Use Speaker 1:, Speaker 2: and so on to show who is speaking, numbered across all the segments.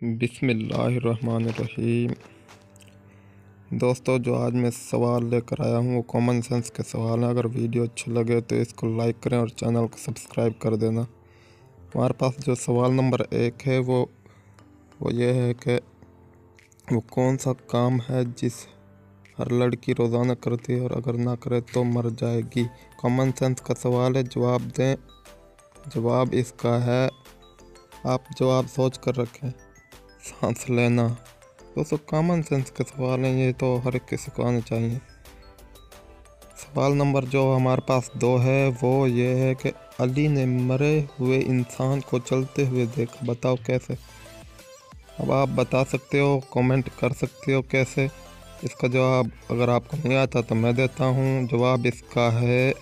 Speaker 1: बिस्मिल्लाहिर्रहमानिर्रहीम। दोस्तों, जो आज मैं सवाल लेकर आया हूँ वो कॉमन सेंस के सवाल हैं। अगर वीडियो अच्छे लगे तो इसको लाइक करें और चैनल को सब्सक्राइब कर देना। हमारे पास जो सवाल नंबर 1 है वो ये है कि वो कौन सा काम है जिस हर लड़की रोज़ाना करती है और अगर ना करे तो मर जाएगी। कॉमन सेंस का सवाल है, जवाब दें। जवाब इसका है, आप जवाब सोच कर रखें, सांस लेना। दोस्तों, कॉमन सेंस के सवाल हैं, ये तो हर एक किसी को आने चाहिए। सवाल नंबर जो हमारे पास 2 है वो ये है कि अली ने मरे हुए इंसान को चलते हुए देखा, बताओ कैसे। अब आप बता सकते हो, कमेंट कर सकते हो कैसे। इसका जवाब अगर आपको नहीं आता तो मैं देता हूँ। जवाब इसका है,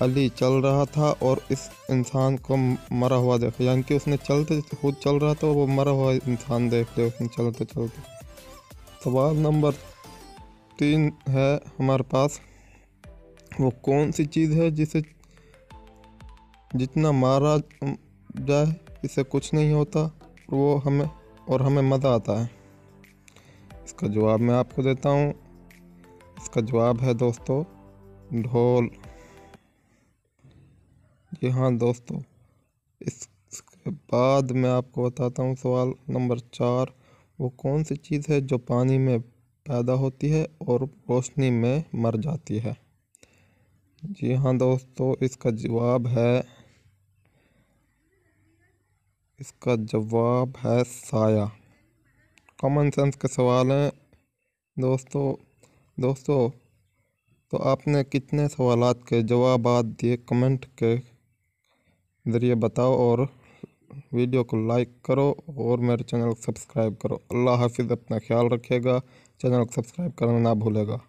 Speaker 1: अली चल रहा था और इस इंसान को मरा हुआ देखा, यानी कि उसने चलते खुद चल रहा था, वो मरा हुआ इंसान देख लिया उसने चलते चलते। सवाल नंबर 3 है हमारे पास, वो कौन सी चीज़ है जिसे जितना मारा जाए इसे कुछ नहीं होता वो हमें मज़ा आता है। इसका जवाब मैं आपको देता हूँ। इसका जवाब है दोस्तों, ढोल। जी हाँ दोस्तों, इसके बाद मैं आपको बताता हूँ सवाल नंबर 4, वो कौन सी चीज़ है जो पानी में पैदा होती है और रोशनी में मर जाती है। जी हाँ दोस्तों, इसका जवाब है साया। कॉमन सेंस के सवाल हैं दोस्तों। तो आपने कितने सवालात के जवाब दिए, कमेंट के ज़रिए बताओ और वीडियो को लाइक करो और मेरे चैनल को सब्सक्राइब करो। अल्लाह हाफिज़, अपना ख्याल रखिएगा। चैनल को सब्सक्राइब करना ना भूलेगा।